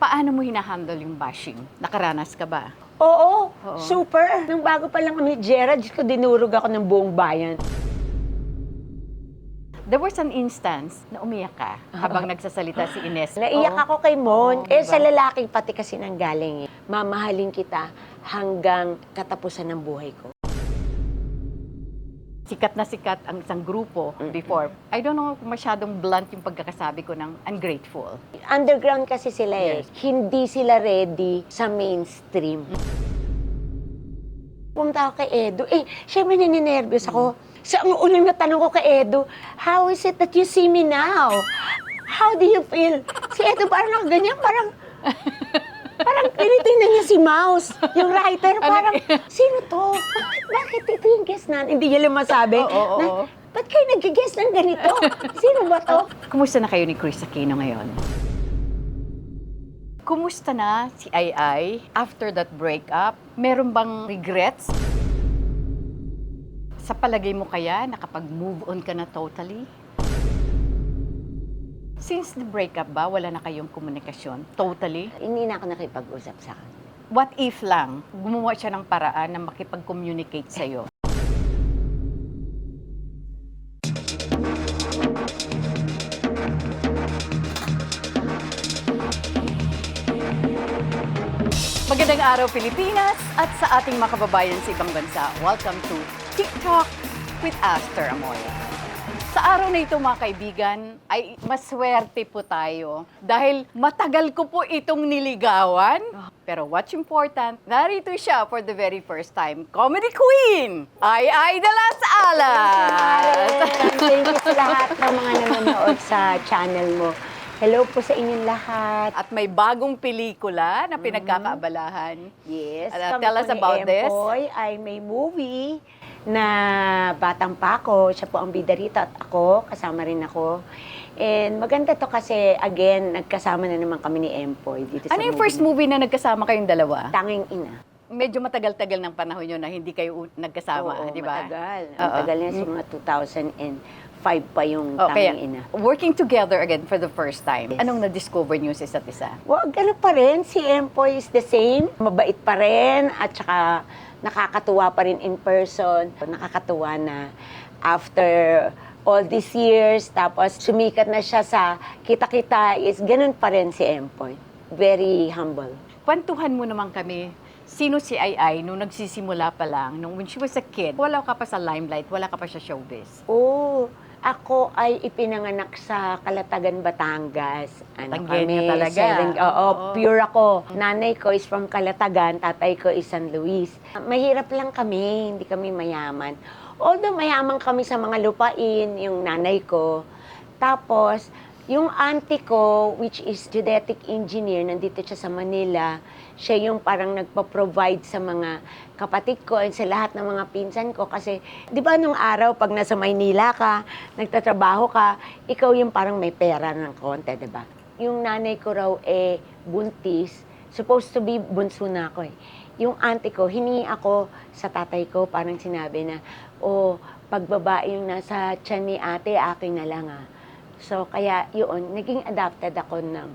Paano mo hinahandle yung bashing? Nakaranas ka ba? Oo, Oo. super. Nung bago pa lang kami ni Gerald, Diyos ko, dinurog ako ng buong bayan. There was an instance na umiyak ka habang nagsasalita si Ines. Naiyak Oo. ako kay Mon. Oo, Sa diba? lalaki pati kasi nang galing. Mamahalin kita hanggang katapusan ng buhay ko. Sikat na sikat ang isang grupo before. I don't know kung masyadong blunt yung pagkakasabi ko ng ungrateful. Underground kasi sila Yes. Hindi sila ready sa mainstream. Pumunta ako kay Edo. Syempre nininervyos ako. So, ang unang natanong ko kay Edo, how is it that you see me now? How do you feel? Si Edo parang ganyan, parang tinitingnan niya si Mouse, yung writer, parang, sino to? Bakit ito yung guest na? Hindi niya lumasabi. Oo. Ba't kayo nag-guest ng ganito? Sino ba to? Kumusta na kayo ni Chris Aquino ngayon? Kumusta na si Ai after that breakup? Meron bang regrets? Sa palagay mo kaya, nakapag-move on ka na totally? Since the breakup ba, wala na kayong komunikasyon? Totally? Hindi na ako nakipag-usap sa kanya. What if lang, gumawa siya ng paraan na makipag-communicate sa'yo? Magandang araw, Pilipinas, at sa ating mga kababayan sa ibang bansa. Welcome to TikTok with Aster Amoy. Sa araw na ito, mga kaibigan, ay maswerte po tayo dahil matagal ko po itong niligawan. Pero what's important, narito siya for the very first time. Comedy Queen, Ai de las Alas! Thank you sa lahat ng mga nanonood sa channel mo. Hello po sa inyong lahat. At may bagong pelikula na pinagkakaabalahan. Yes. Tell us about this. Empoy ay may movie na Batang Pako. Siya po ang bida rito at ako, kasama rin ako. And maganda to kasi, again, nagkasama na naman kami ni Empoy dito sa Ano yung first movie na nagkasama kayong dalawa? Tanging Ina. Medyo matagal-tagal ng panahon yun na hindi kayo nagkasama, Oo, di ba? matagal. Oo. Ang tagal niya, sa mga 2005 pa yung Okay. Tanging Ina. Working together again for the first time. Yes. Anong na-discover niyo sa isa't isa? Ganun pa rin. Si Empoy is the same. Mabait pa rin at saka nakakatuwa pa rin in person. Nakakatuwa na after all these years, tapos sumikat na siya sa kita-kita, is ganun pa rin si Empoy. Very humble. Kwentuhan mo naman kami, sino si Ai nung nagsisimula pa lang, nung when she was a kid, wala ka pa sa limelight, wala ka pa sa showbiz. Ako ay ipinanganak sa Calatagan, Batangas. Tanggenyo talaga. Oo, Oo. pure ako. Nanay ko is from Calatagan, tatay ko is San Luis. Mahirap lang kami, hindi kami mayaman. Although mayaman kami sa mga lupain, yung nanay ko. Tapos, yung auntie ko, which is genetic engineer, nandito siya sa Manila, siya yung parang nagpa-provide sa mga kapatid ko and sa lahat ng mga pinsan ko. Kasi, di ba nung araw, pag nasa Maynila ka, nagtatrabaho ka, ikaw yung parang may pera ng konti, di ba? Yung nanay ko raw buntis, supposed to be bunso na ako eh. Yung auntie ko, hiningi ako sa tatay ko, parang sinabi na, pag babae yung nasa tiyan ni ate, akin na lang ah. So, kaya yun, naging adopted ako ng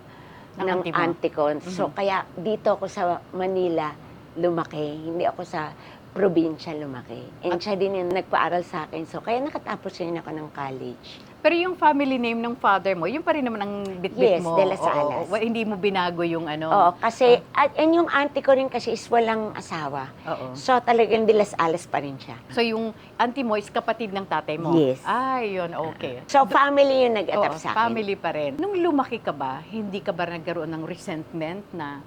auntie ko. So, kaya dito ako sa Manila lumaki. Hindi ako sa probinsya lumaki. And siya din yung nagpaaral sa akin. So, kaya nakatapos rin ako ng college. Pero yung family name ng father mo, yun pa rin naman ang bitbit Yes, mo. De Las Alas. Oo, hindi mo binago yung ano. Oo, kasi, and yung auntie ko rin kasi is walang asawa. Oo. So, talagang De Las Alas pa rin siya. So yung auntie mo is kapatid ng tatay mo? Yes. Ay, yun, okay. So, family yung nag-adapt Oo, sa akin. family pa rin. Nung lumaki ka ba, hindi ka ba nagkaroon ng resentment na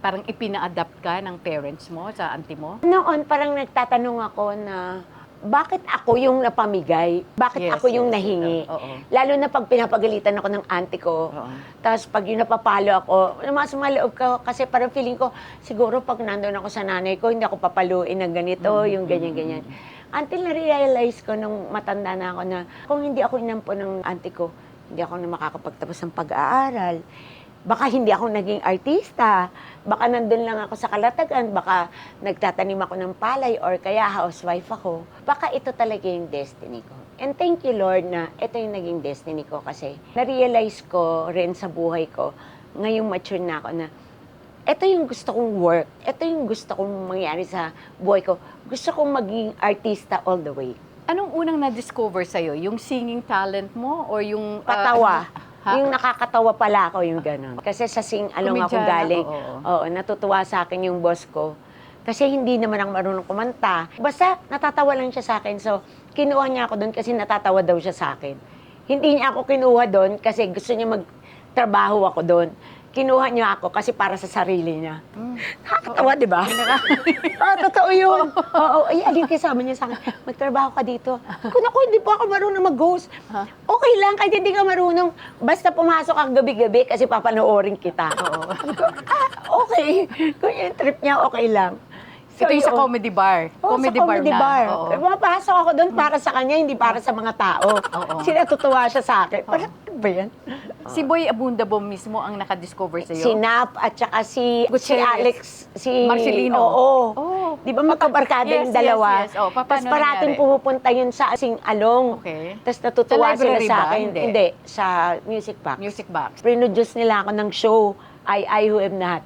parang ipina-adapt ka ng parents mo sa auntie mo? Noon, parang nagtatanong ako na, bakit ako yung napamigay? Bakit Yes, ako yung yes. nahingi? Oo. Lalo na pag pinapagalitan ako ng auntie ko. Oo. Tapos pag yung napapalo ako, sumasama loob ko kasi parang feeling ko, siguro pag nandun ako sa nanay ko, hindi ako papaluin ng ganito, yung ganyan-ganyan. Until na-realize ko nung matanda na ako na kung hindi ako inampo ng auntie ko, hindi ako na makakapagtapos ng pag-aaral. Baka hindi ako naging artista, baka nandun lang ako sa Calatagan, baka nagtatanim ako ng palay or kaya housewife ako. Baka ito talaga yung destiny ko. And thank you Lord na ito yung naging destiny ko kasi na-realize ko rin sa buhay ko, ngayong mature na ako na, ito yung gusto kong work, ito yung gusto kong mangyari sa buhay ko. Gusto kong maging artista all the way. Anong unang na-discover sa'yo? Yung singing talent mo or yung... Patawa. Ha? Yung nakakatawa pala ako, yung gano'n. Kasi sa sing-along ako Komedyana, galing. oo. Oo, natutuwa sa akin yung boss ko. Kasi hindi naman ako marunong kumanta. Basta natatawa lang siya sa akin. So, kinuha niya ako doon kasi natatawa daw siya sa akin. Hindi niya ako kinuha doon kasi gusto niya magtrabaho ako doon. Kinuha niya ako kasi para sa sarili niya. Nakakatawa, di ba? Totoo yun. Oo, ay, alin kasama niya sa akin, magtrabaho ka dito. Kung ako, hindi po ako marunong mag-host. Okay lang, kahit hindi ka marunong, basta pumasok ka gabi-gabi kasi papanoorin kita. Sabi ko, okay. Kung yung trip niya, okay lang. Ito yung sa yun. comedy bar. Oo, sa comedy bar. Oo. Pumapasok ako doon para sa kanya, hindi para sa mga tao. Oo. Sila tutuwa siya sa akin. Parang, ano ba yan? Si Boy Abundabo mismo ang nakadiscover sa'yo? Si Nap at saka si Gutierrez. Alex, si Marcelino. Oo. Oh. Di ba magkabarkada Yes, yung dalawa? yes, yes. Oh, paano Tapos parating nangyari? pumupunta yun sa sing-along. Okay. Tapos natutuwa Sa sila library sa ba? akin. Hindi. Hindi, sa Music Box. Music box. Produce nila ako ng show, I Who Am Not.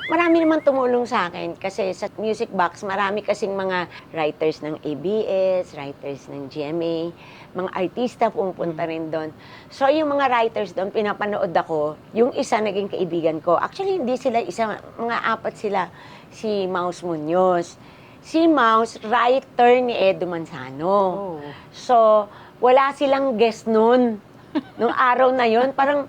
Marami naman tumulong sa akin kasi sa Music Box, marami kasing mga writers ng ABS, writers ng GMA, mga artista pumupunta rin doon. So yung mga writers doon, pinapanood ako, yung isa naging kaibigan ko. Actually, hindi sila isa, mga apat sila. Si Mouse Munoz. Si Mouse, writer ni Edo Manzano. Oh. So, wala silang guest noon. Nung araw na yon parang,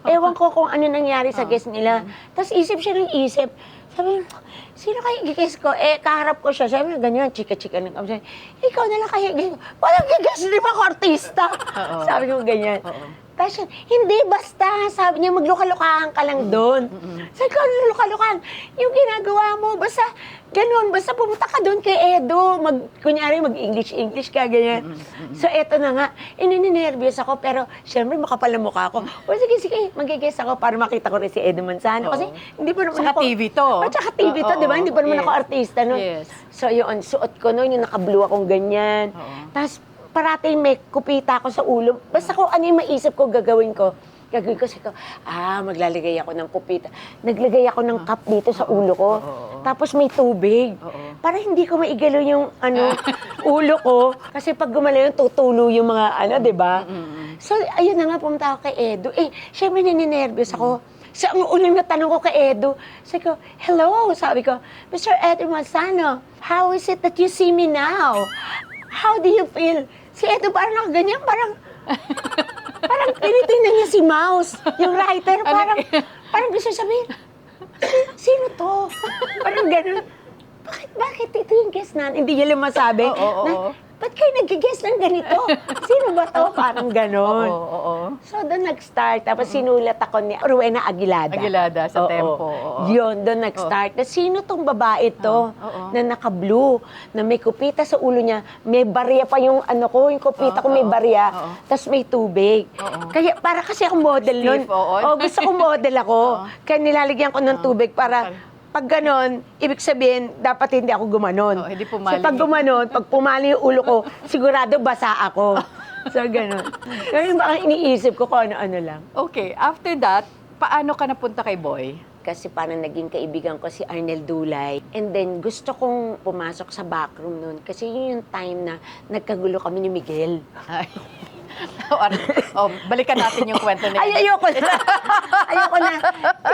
ewan ko kung ano nangyari sa guest nila. Tapos isip siya ng isip. Sabi, sino kaya i-guest ko? Eh, kaharap ko siya. Sabi, ganyan, chika-chika ng kami. Ikaw na lang kaya i-guest ko. Walang i-guest, di ba ako artista? Oo. Sabi ko ganyan. Oo. Tapos siya, hindi, basta. Sabi niya, magluka-lukahan ka lang doon. Sabi ko, luka-lukahan. Yung ginagawa mo, basta ganun, basta pumunta ka doon kay Edo. Kunyari, mag-English ka, ganyan. So, eto na nga. Ininervyos ako, pero syempre, makapal na mukha ako. O, sige, mag-guess ako para makita ko rin si Edo Manzano. Kasi, hindi pa naman Saka ako... TV to. Oh, tsaka TV to, di ba? Hindi pa naman Yes. ako artista, no? Yes. So, yun, suot ko noon, yung naka-blue akong ganyan. Oo. Tapos, parating may kupita ako sa ulo. Basta kung ano yung maisip ko, gagawin ko. Sabi ko, maglalagay ako ng kupita. Naglagay ako ng cup dito sa ulo ko. Tapos may tubig. Para hindi ko maigalo yung ulo ko. Kasi pag gumalaw yung tutulo yung mga di ba? So, ayun na nga, pumunta ako kay Edo. Syempre nininervyos ako. So, ang unang natanong ko kay Edo, sabi ko, hello, sabi ko, Mr. Edo Manzano, how is it that you see me now? How do you feel? Si Edo parang nakaganyan, parang tinitingnan niya si Mouse, yung writer, parang gusto sabihin, sino to? Parang gano'n. Bakit ito yung guest na? Hindi niya lang masabi. Oo. Ba't kayo nag-guest ng ganito? Sino ba to? Parang gano'n. Oo. So, doon nag-start. Tapos sinulat ako ni Rowena Aguilada. Aguilada sa Oo. Tempo. Oo. Yun, doon nag-start. Na sino tong babae to na naka-blue, na may kupita sa ulo niya, may barya pa yung yung kupita ko may barya, tapos may tubig. Kaya para kasi ako model nun. Stiff, oo. Gusto ko model ako. Kaya nilalagyan ko ng tubig para pag ganon, ibig sabihin, dapat hindi ako gumanon. Hindi pumali. So pag gumanon, pag pumali yung ulo ko, sigurado basa ako. So ganon. Kaya baka iniisip ko kung ano-ano lang. Okay, after that, paano ka napunta kay Boy? Kasi parang naging kaibigan ko si Arnel Dulay. And then, gusto kong pumasok sa backroom noon. Kasi yun yung time na nagkagulo kami ni Miguel. Ay. Balikan natin yung kwento niya. Ay, ayoko na. Ayoko na.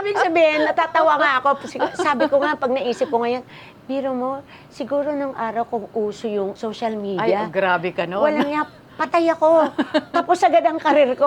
Ibig sabihin, natatawa nga ako. Sabi ko nga, pag naisip ko ngayon, biro mo, siguro nung araw kung uso yung social Ay, media. grabe ka nun. Walang nga, patay ako. Tapos agad ang karir ko.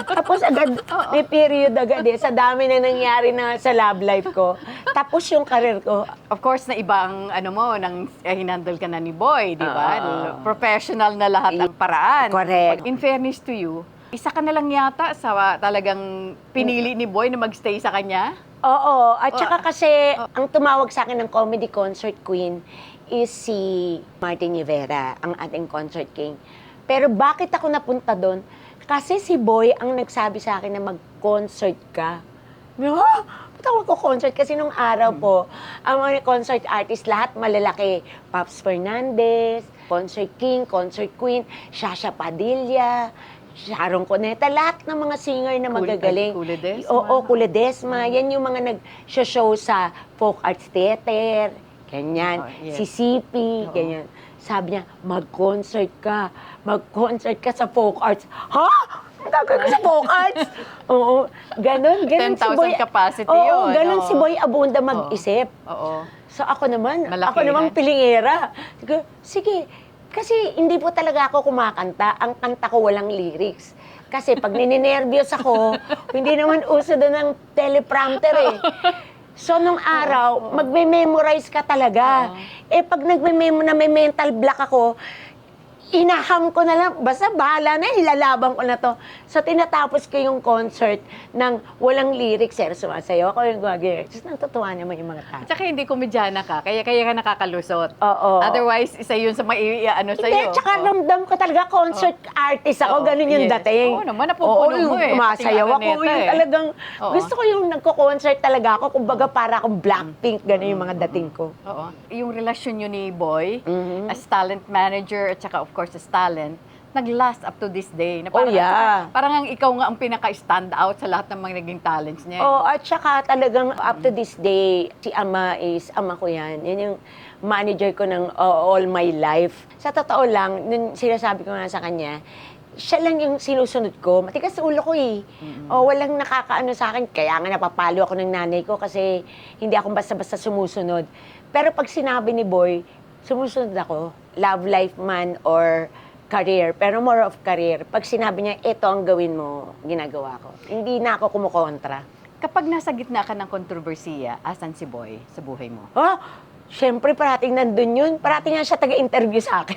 Tapos agad, may period agad sa dami na nangyari na sa love life ko. Tapos yung karir ko. Of course, na iba ang nang hinandle ka na ni Boy, di ba? Professional na lahat ang paraan. Correct. In fairness to you, isa ka na lang yata sa talagang pinili ni Boy na magstay sa kanya? Oo. At saka kasi, ang tumawag sa akin ng comedy concert queen is si Martin Rivera, ang ating concert king. Pero bakit ako napunta doon? Kasi si Boy ang nagsabi sa akin na mag-concert ka. Ba't ako magko-concert? Kasi nung araw po, ang mga concert artist, lahat malalaki. Pops Fernandez, Concert King, Concert Queen, Shasha Padilla, Sharon Cuneta, lahat ng mga singer na magagaling. Kula Desma. Oo, Kula Desma. Yan yung mga nag-show sa Folk Arts Theater, ganyan. Oh, yes. Si CP, Oo. ganyan. Sabi niya, mag-concert ka sa Folk Arts. Ha? Gagawin ko sa Folk Arts? Oo, ganun. 10,000 capacity Oo, yun. ganun Oo. si Boy Abunda mag-isip. Oo. So ako naman Malakihan. pilingera. Sige, kasi hindi po talaga ako kumakanta. Ang kanta ko walang lyrics. Kasi pag nininervyos ako, hindi naman uso doon ng teleprompter eh. So, nung araw, magme-memorize ka talaga. Eh, pag na may mental block ako, inaham ko na lang, basta bahala na, ilalaban ko na to. So, tinatapos ko yung concert ng walang lyrics, sumasayaw ako yung gagawin. Just natutuwa naman yung mga tao. At saka hindi komedyana ka, kaya ka nakakalusot. Oo. Otherwise, isa yun sa maiiano sa'yo. Hindi, tsaka ramdam ko talaga concert artist ako, Oo, ganun yung yes. dating. Oo naman, napupuno mo eh. Sumasayaw Pati ako, Araneta yung eh. talagang, Oo. gusto ko yung nagko-concert talaga ako, kumbaga para akong Blackpink, ganun yung mga dating ko. Oo. Yung relasyon nyo ni Boy, Mhm. as talent manager, at saka of course as talent, nag-last up to this day. Na Oh, yeah. Parang ang ikaw nga ang pinaka-stand out sa lahat ng mga naging talents niya. Oh, at saka talagang up to this day, si Ama ko yan. Yan yung manager ko ng all my life. Sa totoo lang, nung sinasabi ko nga sa kanya, siya lang yung sinusunod ko. Matigas sa ulo ko eh. O, walang nakakaano sa akin. Kaya nga napapalo ako ng nanay ko kasi hindi ako basta-basta sumusunod. Pero pag sinabi ni Boy, sumusunod ako. Love life man or career, pero more of career. Pag sinabi niya, ito ang gawin mo, ginagawa ko. Hindi na ako kumukontra. Kapag nasa gitna ka ng kontrobersiya, asan si Boy sa buhay mo? Oh, syempre parating nandun yun. Parating nga siya taga-interview sa akin.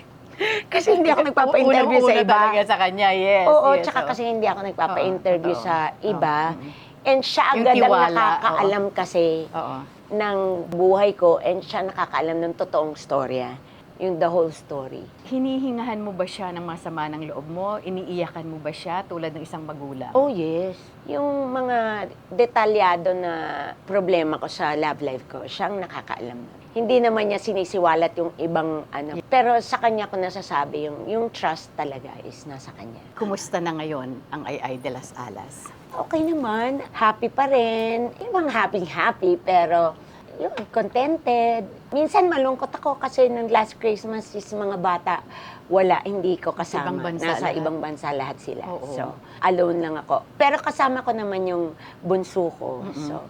Kasi hindi ako nagpapa-interview sa Unang-una iba. talaga sa kanya, yes. Oo, yes, tsaka oo. kasi hindi ako nagpapa-interview Oo, sa totoo. iba. Oo. And siya Yung agad ang tiwala, nakakaalam kasi Oo. ng buhay ko and siya nakakaalam ng totoong storya. Yung the whole story. Hinihingahan mo ba siya ng masama ng loob mo? Iniiyakan mo ba siya tulad ng isang magulang? Oh, yes. Yung mga detalyado na problema ko sa love life ko, siyang nakakaalam. Hindi naman niya sinisiwalat yung ibang ano. Pero sa kanya ko nasasabi, yung trust talaga is nasa kanya. Kumusta na ngayon ang Ay de las Alas? Okay naman. Happy pa rin. Ibang happy, pero yun, contented. Minsan malungkot ako kasi nung last Christmas is mga bata, wala, hindi ko kasama. Ibang bansa Nasa lahat. ibang bansa lahat sila. Oo. So, alone lang ako. Pero kasama ko naman yung bunso ko. So,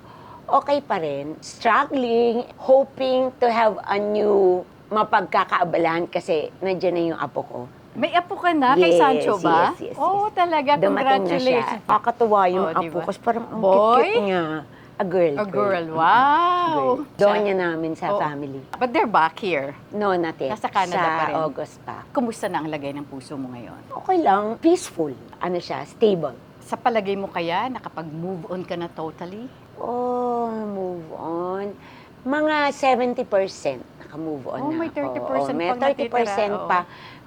okay pa rin. Struggling, hoping to have a new mapagkakaabalahan kasi nandiyan na yung apo ko. May apo ka na kay Yes, Sancho ba? yes. Oo, talaga. Dumating na siya. Congratulations. Kakatuwa yung Oh, apo diba? ko. Parang ang Boy? cute niya. A girl. A girl, wow. Doon niya namin sa Oo. family. But they're back here. No, not yet. Nasa Canada sa pa rin. August pa. Kumusta na ang lagay ng puso mo ngayon? Okay lang. Peaceful. Ano siya? Stable. Sa palagay mo kaya, nakapag-move on ka na totally? Oh, move on. Mga 70% naka-move on Oh, na may 30% ako. May pang 30% natitira, pa.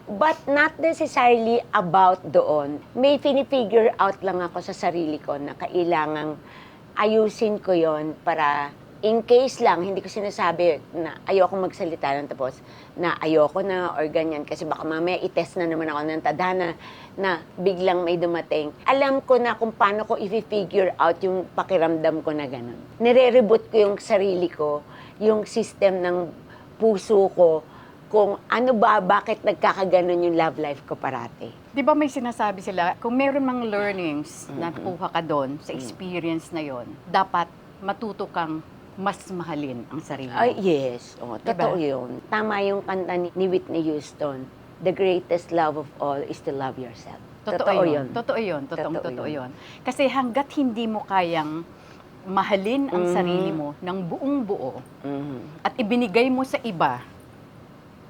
But not necessarily about doon. May pinifigure out lang ako sa sarili ko na kailangang ayusin ko yon para in case lang, hindi ko sinasabi na ayoko magsalita lang tapos na ayoko na or ganyan kasi baka mamaya itest na naman ako ng tadhana na biglang may dumating. Alam ko na kung paano ko i-figure out yung pakiramdam ko na gano'n. Nire-reboot ko yung sarili ko, yung system ng puso ko, kung ano ba, bakit nagkakaganon yung love life ko parati. Di ba may sinasabi sila, kung meron mang learnings na nakuha ka doon sa experience na yon, dapat matuto kang mas mahalin ang sarili mo. Ay, yes. Oh, Diba? totoo yun. Tama yung kanta ni Whitney Houston. The greatest love of all is to love yourself. Totoo yun. Totoo yun. Totoo Totoo yun. yun. Kasi hanggat hindi mo kayang mahalin ang sarili mo ng buong buo Mhm. at ibinigay mo sa iba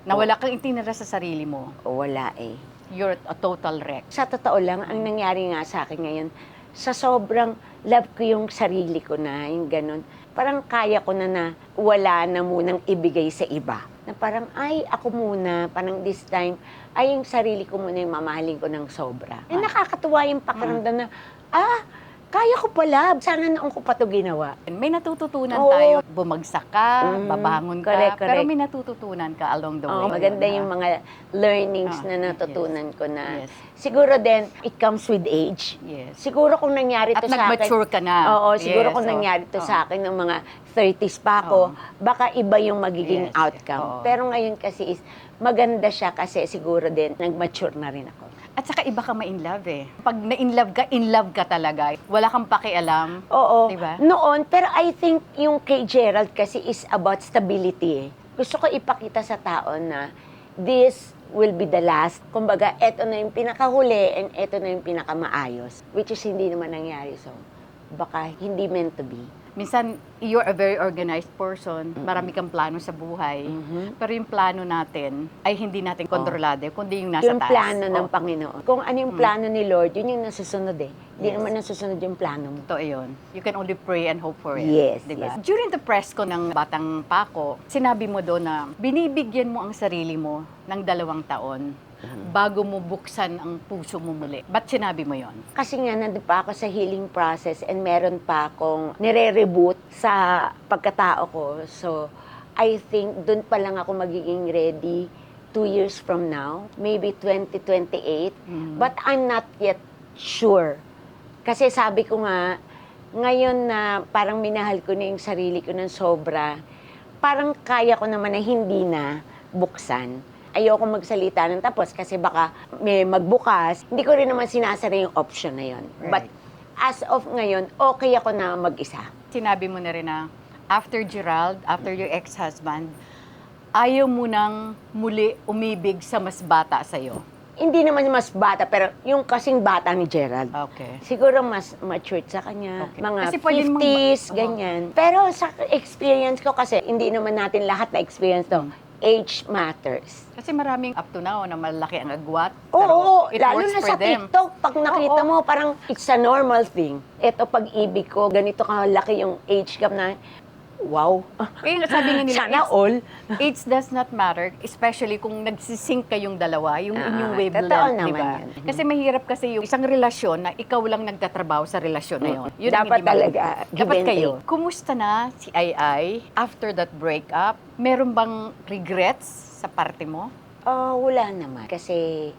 na wala kang itinira sa sarili mo, Wala eh. you're a total wreck. Sa totoo lang, ang nangyari nga sa akin ngayon, sa sobrang love ko yung sarili ko na, yung ganun, parang kaya ko na wala na munang ibigay sa iba. Na parang, ay, ako muna, parang this time, ay, yung sarili ko muna yung mamahalin ko ng sobra. Eh, nakakatuwa yung pakiramdam na, kaya ko pala, sana noong ko pa ito ginawa. May natututunan Oo. tayo. Bumagsak ka, Mhm. babangon ka, Correct, pero correct. may natututunan ka along the way. Oo, maganda yung mga learnings Ah, na natutunan ko na yes. siguro din, it comes with age. Yes. Siguro kung nangyari At to sa akin... nag-mature ka na. Oo, siguro Yes, kung oo. nangyari to Oo. sa akin ng mga 30s pa ako, Oo. baka iba yung magiging Yes, outcome. oo. Pero ngayon kasi is, maganda siya kasi siguro din, nag-mature na rin ako. At saka iba ka ma-in love eh. Pag in love ka talaga. Wala kang pakialam. Oo. Diba? Noon, pero I think yung kay Gerald kasi is about stability eh. Gusto ko ipakita sa tao na this will be the last. Kumbaga, eto na yung pinakahuli and eto na yung pinakamaayos. Which is hindi naman nangyari. So, baka hindi meant to be. Minsan, you're a very organized person. Marami kang plano sa buhay. Pero yung plano natin ay hindi natin kontrolado, kundi yung nasa Yung taas. plano ng Oo. Panginoon. Kung ano yung plano ni Lord, yun yung nasusunod eh. Hindi Yes. naman nasusunod yung plano mo. Totoo yun. You can only pray and hope for it. Yes, Diba? yes. During the press ko ng Batang Pako, sinabi mo doon na binibigyan mo ang sarili mo ng 2 taon bago mo buksan ang puso mo muli. Ba't sinabi mo yon? Kasi nga, nandun pa ako sa healing process and meron pa akong nire-reboot sa pagkatao ko. So, I think dun pa lang ako magiging ready 2 years from now, maybe 2028. But I'm not yet sure. Kasi sabi ko nga, ngayon na parang minahal ko na yung sarili ko ng sobra, parang kaya ko naman na hindi na buksan. Ayoko magsalita ng tapos kasi baka may magbukas. Hindi ko rin naman sinasara yung option na yon. But Right. as of ngayon, okay ako na mag-isa. Sinabi mo na rin na after Gerald, after your ex-husband, ayaw mo nang muli umibig sa mas bata sa'yo. Hindi naman mas bata, pero yung kasing bata ni Gerald. Okay. Siguro mas matured sa kanya. Okay. Mga Kasi pwede mong 50s, Oo. ganyan. Pero sa experience ko kasi, hindi naman natin lahat na experience to. Age matters. Kasi maraming up to now na malaki ang agwat. Oo, it lalo works na for sa them. TikTok, pag nakita Oo. mo, parang it's a normal thing. Ito pag-ibig ko, ganito kalaki yung age gap na, wow. Kaya nga sabi nga nila, Sana all. age does not matter, especially kung nagsisync kayong dalawa, yung inyong totoo wavelength, di naman ba? yan. Kasi mahirap kasi yung isang relasyon na ikaw lang nagtatrabaho sa relasyon na yun. Yun ang Dapat hindi maganda. talaga, give Dapat and kayo. take. Kumusta na si Ai after that breakup? Meron bang regrets sa parte mo? Wala naman. Kasi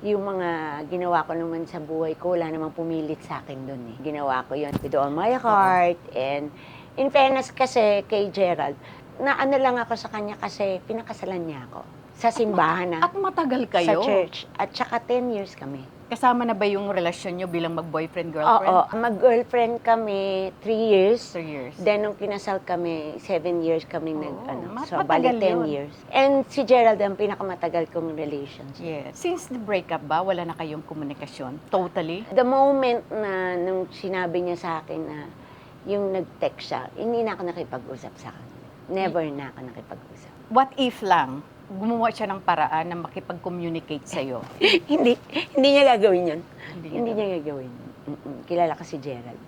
yung mga ginawa ko naman sa buhay ko, wala namang pumilit sa akin doon eh. Ginawa ko yun with all my heart. And in fairness kasi kay Gerald, na ano lang ako sa kanya kasi pinakasalan niya ako. Sa simbahan na. At matagal kayo? Sa church. At saka 10 years kami. Kasama na ba yung relasyon nyo bilang mag-boyfriend-girlfriend? Oo. Mag-girlfriend kami 3 years. 3 years. Then, nung kinasal kami, 7 years kami So, matagal bali 10 yun. years. And si Gerald ang pinakamatagal kong relationship. Yes. Since the breakup ba, wala na kayong komunikasyon? Totally? The moment na nung sinabi niya sa akin na yung nag-text siya, hindi na ako nakipag-usap sa kanya. Never na ako nakipag-usap. What if lang, gumawa siya ng paraan na makipag-communicate sa'yo? hindi niya gagawin yun. Hindi Hindi niya gagawin yun. Kilala ko si Gerald.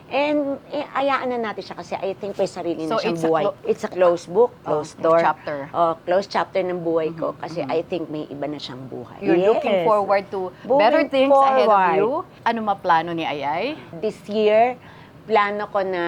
And ayaan na natin siya kasi I think may sarili na So, siyang it's a buhay. It's a closed book, closed door. Chapter. Closed chapter ng buhay ko kasi I think may iba na siyang buhay. You're looking Yes. forward to Moving better things ahead of forward. you. Ano maplano ni Ayay? This year, plano ko na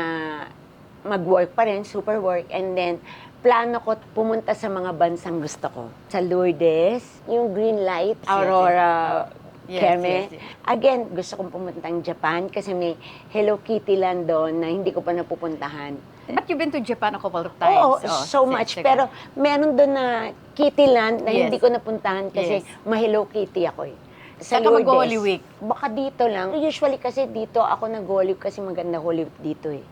mag-work pa rin, super work, and then plano ko pumunta sa mga bansang gusto ko. Sa Lourdes, yung green light, Yes, Aurora, yes. Kerme. Yes, yes. Again, gusto kong pumuntang Japan kasi may Hello Kitty land doon na hindi ko pa napupuntahan. But you've been to Japan a couple of times. Oo, so much. Pero meron doon na Kitty land na Yes. hindi ko napuntahan kasi Yes. ma-Hello Kitty ako eh. Saan ka mag-Holy Week? Baka dito lang. Usually kasi dito ako nag-Holy Week kasi maganda Holy Week dito eh.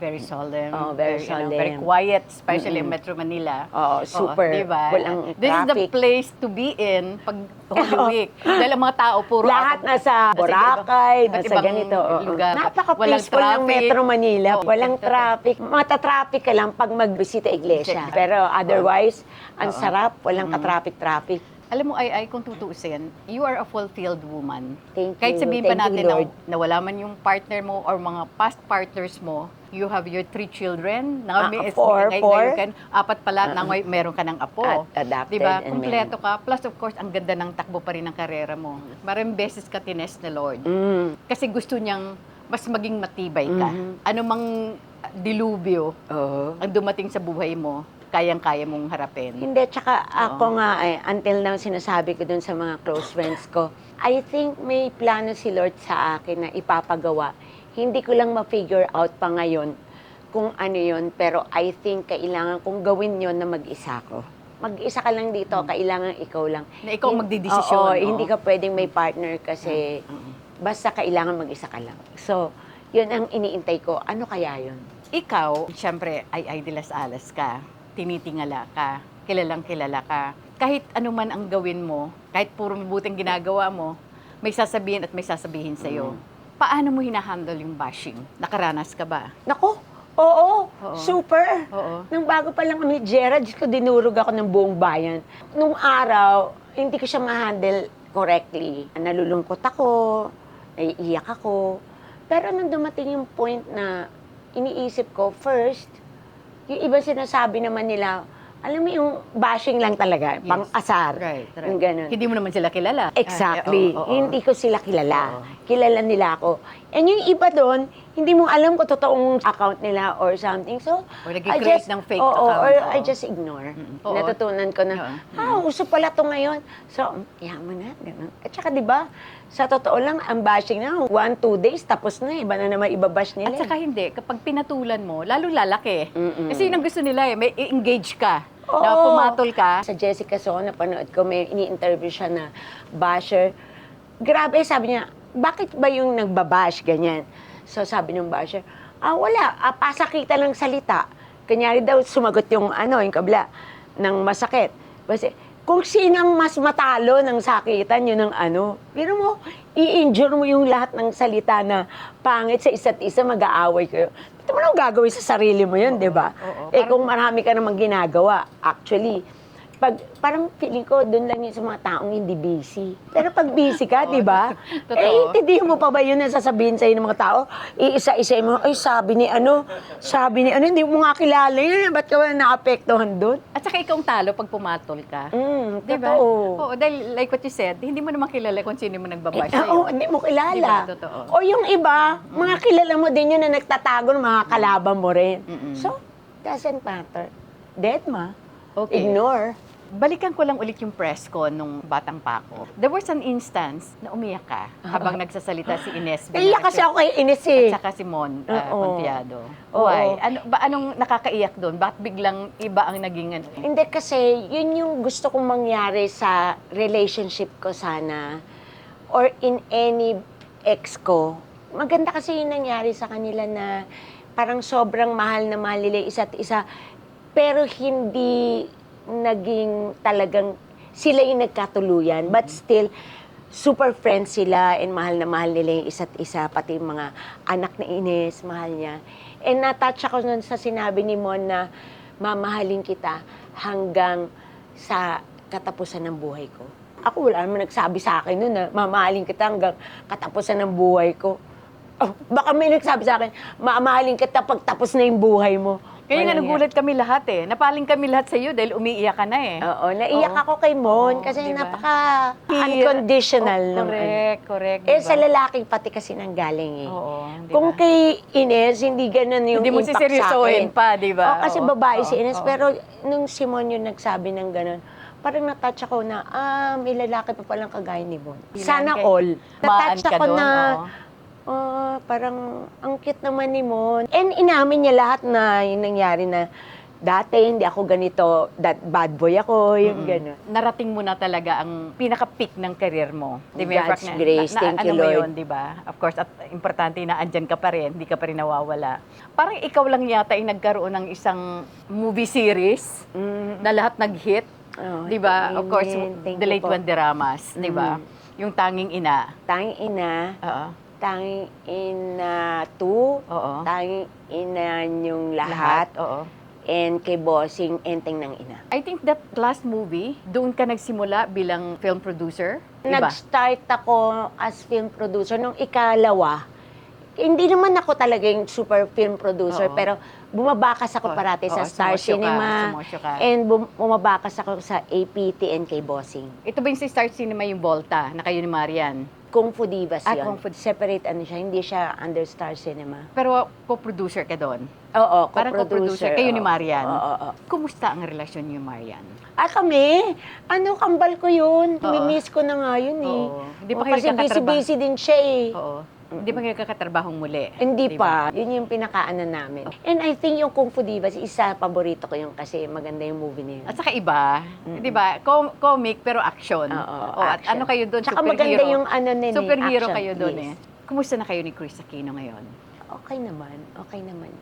Very solemn. Oh, very solemn. Very quiet, especially in Metro Manila. Oo, super. Diba? Walang This is the traffic. place to be in pag Holy Week. Dahil ang mga tao puro Lahat nasa Boracay, iba't nasa ibang ganito. oo. lugar. Napaka-peaceful ng Metro Manila. Oo, Walang traffic. Mata-traffic ka lang pag magbisita iglesia. Check. Pero otherwise, ang Oo. sarap. Walang ka-traffic-traffic. Alam mo, Ay, kung tutuusin, you are a fulfilled woman. Thank Kahit you. sabihin pa Thank you, natin na, Lord. na wala man yung partner mo or mga past partners mo, you have your 3 children. Na, Four. ngayon, 4 pala, na ngayon meron ka ng apo. At adopted Diba? and Kompleto ka. Plus, of course, ang ganda ng takbo pa rin ng karera mo. Maraming beses ka tines na Lord. Mm. Kasi gusto niyang mas maging matibay ka. Ano mang dilubyo Oo. ang dumating sa buhay mo, kayang-kaya mong harapin. Hindi, tsaka ako nga until now sinasabi ko dun sa mga close friends ko, I think may plano si Lord sa akin na ipapagawa. Hindi ko lang ma-figure out pa ngayon kung ano yun, pero I think kailangan kong gawin yon na mag-isa ko. Mag-isa ka lang dito, kailangan ikaw lang. Na ikaw magdidesisyon. Oo, oo. hindi ka pwedeng may partner kasi basta kailangan mag-isa ka lang. So, yun ang iniintay ko. Ano kaya yun? Ikaw, siyempre, ay de las alas ka. Tinitingala ka. Kilalang kilala ka. Kahit ano man ang gawin mo, kahit puro mabuting ginagawa mo, may sasabihin at may sasabihin sa'yo. Paano mo hinahandle yung bashing? Nakaranas ka ba? Nako, oo, Oo. super. Oo. Nung bago pa lang kami, Gerard, ko dinurog ako ng buong bayan. Nung araw, hindi ko siya ma-handle correctly. Nalulungkot ako, naiiyak ako. Pero nung dumating yung point na iniisip ko, first, yung iba sinasabi naman nila, alam mo yung bashing lang talaga, Yes. pang-asar. Right. Yung ganun. Hindi mo naman sila kilala. Exactly. Oo, oo. Hindi ko sila kilala. Oo. Kilala nila ako. And yung iba doon, hindi mo alam kung totoong account nila or something. So, Or nag-create ng fake account. or Oo. I just ignore. Oo. Natutunan ko na, uso pala to ngayon. So, mo na. Ganun. At saka, di ba, sa totoo lang, ang bashing na, 1-2 days, tapos na. Iba na naman ibabash nila. At saka hindi, kapag pinatulan mo, lalo lalaki. Mm-mm. Kasi yun ang gusto nila may engage ka. Na Oo. pumatol ka. Sa Jessica So, napanood ko, may ini-interview siya na basher. Grabe, sabi niya, bakit ba yung nagbabash, ganyan? So, sabi ng basher, wala, pasakita ng salita. Kanyari daw, sumagot yung kabila, ng masakit. Kasi, kung sinang mas matalo ng sakitan, yun ang pero mo, i-injure mo yung lahat ng salita na pangit sa isa't isa, mag-aaway kayo. Ito mo nang gagawin sa sarili mo yun, di ba? oo. Kung marami ka namang ginagawa, actually, parang feeling ko, doon lang yun sa mga taong hindi busy. Pero pag busy ka, di ba? Totoo. Intindihin mo pa ba yun na sasabihin sa'yo ng mga tao? Iisa-isa mo, sabi ni hindi mo nga kilala yun, ba't ka wala naapektuhan doon? At saka ikaw ang talo pag pumatol ka. Diba? Totoo. Oo, dahil like what you said, hindi mo naman kilala kung sino mo nagbabash Oo, sa'yo. hindi mo kilala. Diba? Totoo. O yung iba, mga kilala mo din yun na nagtatago ng mga kalaban mo rin. So, doesn't matter. Dead ma. Okay. Ignore. Balikan ko lang ulit yung press ko nung batang pa ako. There was an instance na umiyak ka habang nagsasalita si Ines. Naiyak kasi ako kay Ines eh. At saka si Mon Oo. Confiado. Oo. Why? Anong nakakaiyak doon? Bakit biglang iba ang naging Hindi kasi, yun yung gusto kong mangyari sa relationship ko sana or in any ex ko. Maganda kasi yung nangyari sa kanila na parang sobrang mahal na mahal nila isa't isa pero hindi naging talagang sila yung nagkatuluyan. But still, super friends sila and mahal na mahal nila yung isa't isa, pati yung mga anak ni Ines, mahal niya. And natouch ako nun sa sinabi ni Mon na mamahalin kita hanggang sa katapusan ng buhay ko. Ako wala naman nagsabi sa akin nun na mamahalin kita hanggang katapusan ng buhay ko. Oh, baka may nagsabi sa akin, mamahalin kita pag tapos na yung buhay mo. Kaya nga Walang nagulat kami lahat eh. Napaling kami lahat sa iyo dahil umiiyak ka na eh. Oo, naiyak Oo. ako kay Mon Oo, kasi diba? napaka-unconditional Correct. Eh, diba? sa lalaki pati kasi nang galing eh. Oo, diba? Kung kay Ines, hindi ganun yung Hindi mo impact sa siseryosohin akin. pa, di ba? Oo, kasi Oo, babae oo, si Ines. oo. Pero nung si Mon yung nagsabi ng ganun, parang natouch ako na, may lalaki pa palang kagaya ni Mon. Ilan Sana kay- all. Maan Natouch ka ako doon, na, oo. parang ang cute naman ni Mon. And inamin niya lahat na yung nangyari na dati hindi ako ganito, bad boy ako, yung gano'n. Narating mo na talaga ang pinaka-peak ng career mo. Di ba? God's grace. Thank you, ano mo Lord. yun, di ba? Of course, at importante na andyan ka pa rin, hindi ka pa rin nawawala. Parang ikaw lang yata yung nagkaroon ng isang movie series na lahat nag-hit. Oh, Di ba? Of course, amen. Thank The you Late po. One Diramas, di ba? Yung Tanging Ina. Tanging ina, Oo. tanging ina 2, Oo. tanging ina yung lahat, Oo. and kay Bossing, enteng ng ina. I think that last movie, doon ka nagsimula bilang film producer, di ba? Nag-start ako as film producer nung ikalawa. Hindi naman ako talaga yung super film producer, Oo. pero bumabakas ako parati sa Star Cinema. Sumosyo ka. And bumabakas ako sa APT and kay Bossing. Ito ba yung sa Star Cinema yung Volta, na kayo ni Marian? Kung Fu Divas Ah, yun. Kung Fu- Separate siya, hindi siya under Star Cinema. Pero co-producer ka doon. Oo, Parang co-producer. Kayo ni oo. Marian. Oo. Kumusta ang relasyon niyo, Marian? Kami, kambal ko yun. Oo. Mimiss ko na nga yun eh. Oo. Hindi pa Oo, kayo kasi nagkakatrabaho. busy-busy din siya eh. Oo. Hindi pa kayo kakatrabahong muli. Hindi Di ba? pa. Yun yung pinakaanan namin. And I think yung Kung Fu Divas, isa paborito ko yun kasi maganda yung movie na yun. At saka iba, di ba? Comic pero action. Oo, At action. ano kayo doon? Tsaka maganda yung ano nila, Superhero action, kayo doon yes. eh. Kumusta na kayo ni Chris Aquino ngayon? Okay naman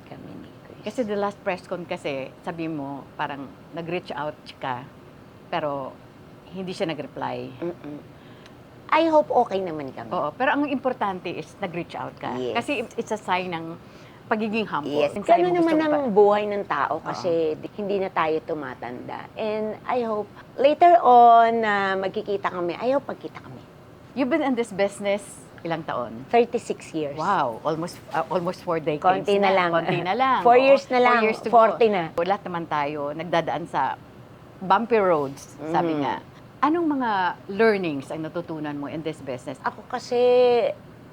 kami ni Chris. Kasi the last press con kasi, sabi mo, parang nag-reach out ka, pero hindi siya nag-reply. I hope okay naman kami. Oo, pero ang importante is nag-reach out ka. Yes. Kasi it's a sign ng pagiging humble. Yes, Yung sign gano'n mo gusto naman mo ang buhay ng tao kasi hindi na tayo tumatanda. And I hope later on na magkikita kami, I hope magkita kami. You've been in this business ilang taon? 36 years. Wow, almost 4 decades Konti na lang. Konti na lang. 4 years na 4 lang, years to 40 go. na. Lahat naman tayo nagdadaan sa bumpy roads, sabi nga. Anong mga learnings ang natutunan mo in this business? Ako kasi,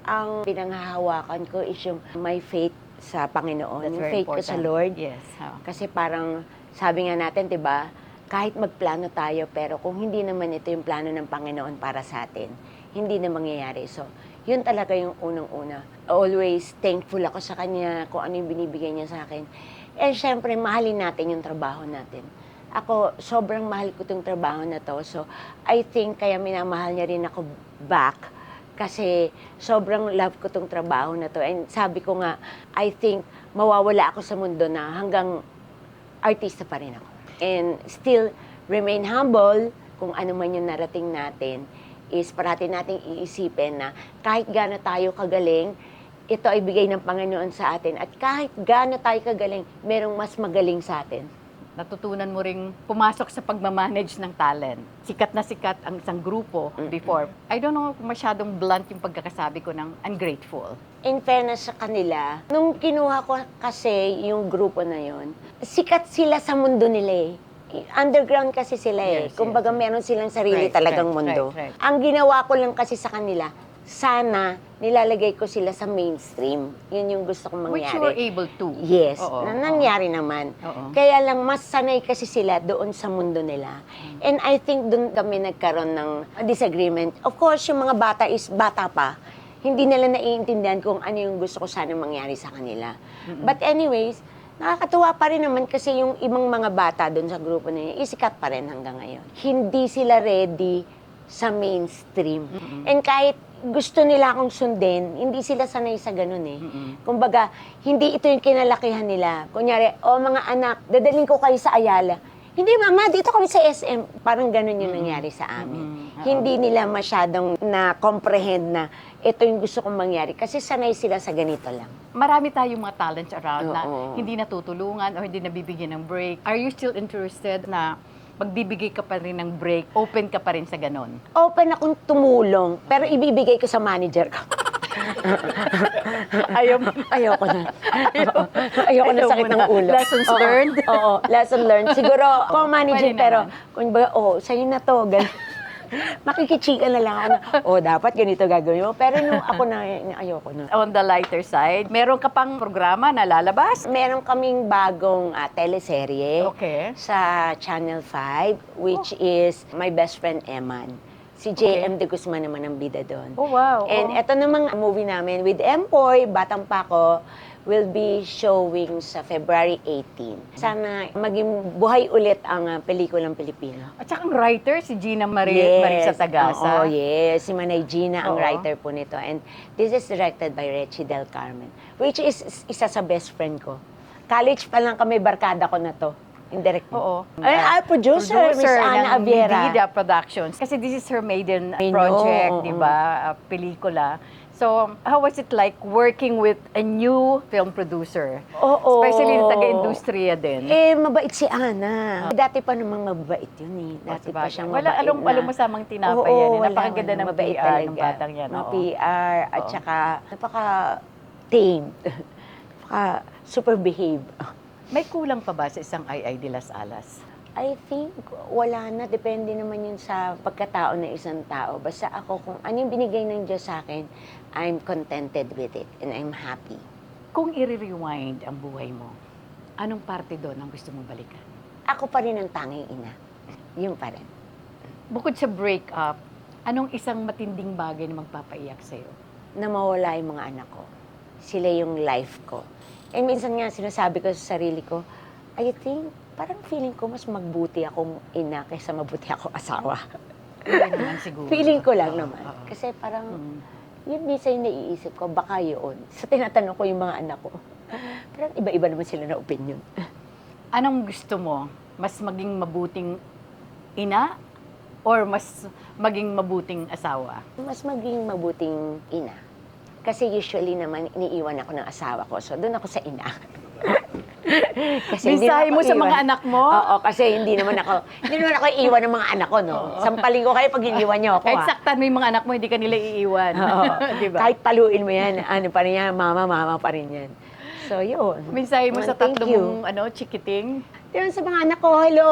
ang pinanghahawakan ko is yung my faith sa Panginoon. That's Yung very faith ko sa important. Lord. Yes. Kasi parang, sabi nga natin, 'di ba, kahit magplano tayo, pero kung hindi naman ito yung plano ng Panginoon para sa atin, hindi na mangyayari. So, yun talaga yung unang-una. Always thankful ako sa Kanya, kung ano yung binibigay niya sa akin. And syempre, mahalin natin yung trabaho natin. Ako, sobrang mahal ko itong trabaho na to. So, I think kaya minamahal niya rin ako back. Kasi sobrang love ko itong trabaho na to. And sabi ko nga, I think mawawala ako sa mundo na hanggang artista pa rin ako. And still remain humble kung ano man yung narating natin is parati nating iisipin na kahit gaano tayo kagaling, ito ay bigay ng Panginoon sa atin. At kahit gaano tayo kagaling, merong mas magaling sa atin. Natutunan mo ring pumasok sa pagmamanage ng talent. Sikat na sikat ang isang grupo before. I don't know kung masyadong blunt yung pagkakasabi ko ng ungrateful. In fairness sa kanila, nung kinuha ko kasi yung grupo na yon, sikat sila sa mundo nila eh. Underground kasi sila eh. Yes, Kumbaga yes. meron silang sarili Right, talagang right, mundo. right. Ang ginawa ko lang kasi sa kanila, sana nilalagay ko sila sa mainstream. Yun yung gusto kong Which you were mangyari. able to. Yes, Oo, nangyari naman. Oo. Kaya lang, mas sanay kasi sila doon sa mundo nila. And I think doon kami nagkaroon ng disagreement. Of course, yung mga bata is bata pa. Hindi nila naiintindihan kung ano yung gusto ko sana mangyari sa kanila. But anyways, nakakatuwa pa rin naman kasi yung ibang mga bata doon sa grupo na yun, isikat pa rin hanggang ngayon. Hindi sila ready sa mainstream. And kahit gusto nila akong sundin, hindi sila sanay sa ganun eh. Kumbaga, hindi ito yung kinalakihan nila. Kunyari, mga anak, dadalhin ko kayo sa Ayala. Hindi, mama, dito kami sa SM. Parang ganun yung nangyari sa amin. Hindi nila masyadong na-comprehend na ito yung gusto kong mangyari. Kasi sanay sila sa ganito lang. Marami tayong mga talents around na Oo. hindi natutulungan o hindi nabibigyan ng break. Are you still interested na magbibigay ka pa rin ng break, open ka pa rin sa ganon? Open akong tumulong, pero ibibigay ko sa manager ko. Ayoko na. Ayoko na sakit ng ulo. Lessons learned? Oo, lesson learned. Siguro, ako manager, pwede pero naman. kung ba, sa'yo na to, ganun. Makikichika na lang ako na, dapat ganito gagawin mo. Pero nung ako na, ayoko na. On the lighter side, meron ka pang programa na lalabas? Meron kaming bagong teleserye Okay. sa Channel 5, which is My Best Friend Eman. Si J.M. De Guzman naman ang bida doon. Oh, wow. And eto namang movie namin with Empoy, Batang Pako, will be showing sa February 18. Sana maging buhay ulit ang pelikulang Pilipino. At saka ang writer, si Gina Marisa Tagasa. Oo, yes. Si Manay Gina ang Oo. writer po nito. And this is directed by Rechi Del Carmen, which is isa sa best friend ko. College pa lang kami, barkada ko na to. Indirect. Oo. Producer, Miss Ana ng Aviera. Media Productions. Kasi this is her maiden I know, project, oo. di ba? Pelikula. So, how was it like working with a new film producer? Oo. Especially na taga-industriya din. Mabait si Ana. Dati pa namang mabait yun eh. Dati pa siyang mabait Wala, alam mo samang tinapay yan. wala, Napakaganda ng mabait PR ng talaga. batang yan. oo. PR at Oo. saka napaka-tame. Napaka-super behave. May kulang pa ba sa isang Ay de las Alas? I think wala na. Depende naman yun sa pagkatao ng isang tao. Basta ako, kung ano yung binigay ng Diyos sa akin, I'm contented with it and I'm happy. Kung i-rewind ang buhay mo, Anong parte doon ang gusto mong balikan? Ako pa rin ang tanging ina. Yun pa rin. Bukod sa breakup, anong isang matinding bagay na magpapaiyak sa'yo? Na mawala yung mga anak ko. Sila yung life ko. And minsan nga sinasabi ko sa sarili ko, I think, parang feeling ko mas magbuti akong ina kaysa mabuti akong asawa. Hindi naman siguro. Feeling ko lang Oo, naman. oo. Kasi parang, Mm. yun minsan yung naiisip ko, baka yun. Sa tinatanong ko yung mga anak ko, parang iba-iba naman sila na opinion. Anong gusto mo? Mas maging mabuting ina or mas maging mabuting asawa? Mas maging mabuting ina. Kasi usually naman, iniiwan ako ng asawa ko. So, doon ako sa ina. Kasi hindi Mensahe naman mo ako sa mga iwan. anak mo? Oo, kasi hindi naman ako iiwan ng mga anak ko, no? Sampalin ko kayo pag iniwan niyo ako, Kahit ha? saktan mo yung mga anak mo, hindi ka nila iiwan. Oo. Diba? Kahit paluin mo yan, ano pa rin yan, mama pa rin yan. So, yun. Mensahe mo sa Thank tatlo you. mong chikiting? Yun sa mga anak ko, hello,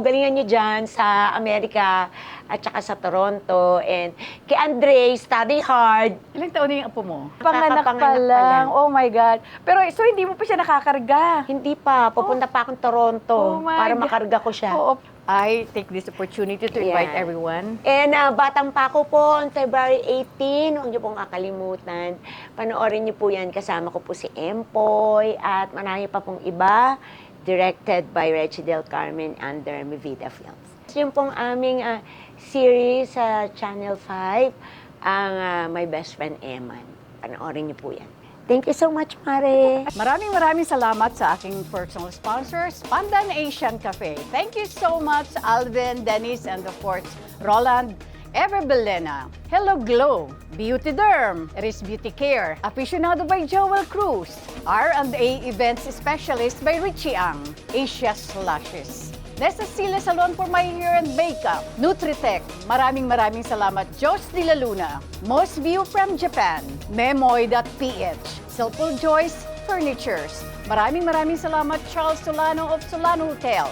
galingan nyo dyan sa Amerika at saka sa Toronto. And kay Andre, study hard. Ilang taon na yung apo mo? Kakapanganak pa pa lang. lang. Oh my God. Pero so hindi mo pa siya nakakarga? Hindi pa, pupunta pa akong Toronto Oh my para God. makarga ko siya. Oo. I take this opportunity to invite Yeah. everyone. And Batang Pako po on February 18, huwag niyo pong kakalimutan. Panoorin niyo po yan, kasama ko po si Empoy at marami pa pong iba, directed by Reggie Del Carmen under Mivida Films. Yung pong aming series sa Channel 5, ang My Best Friend Eman. Panoorin niyo po yan. Thank you so much, Mare. Maraming salamat sa aking personal sponsors, Pandan Asian Cafe. Thank you so much, Alvin, Dennis, and of course, Roland, Ever Belena, Hello Glow, Beauty Derm, Eris Beauty Care, Aficionado by Joel Cruz, R&A Events Specialist by Richie Ang, Asia Slashes, Desacilla Salon for my hair and makeup, Nutritech, maraming salamat, Jos de la Luna, Most View from Japan, Memoy.ph, Silpul Joyce Furnitures, maraming salamat, Charles Solano of Solano Hotel,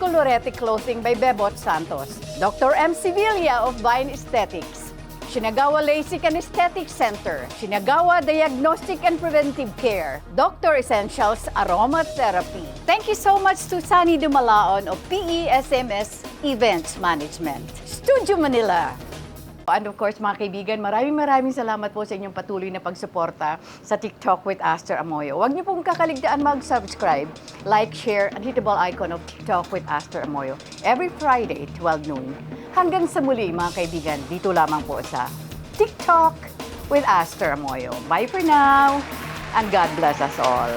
Colorete Clothing by Bebot Santos, Dr. M. Sevilla of Vine Aesthetics, Shinagawa LASIK and Aesthetic Center, Shinagawa Diagnostic and Preventive Care, Dr. Essentials Aromatherapy. Thank you so much to Sunny Dumalaon of PESMS Events Management, Studio Manila. And of course, mga kaibigan, maraming salamat po sa inyong patuloy na pagsuporta sa TikTok with Aster Amoyo. Huwag niyo pong kakaligtaan mag-subscribe, like, share, and hit the bell icon of TikTok with Aster Amoyo every Friday, 12 noon. Hanggang sa muli, mga kaibigan, dito lamang po sa TikTok with Aster Amoyo. Bye for now, and God bless us all.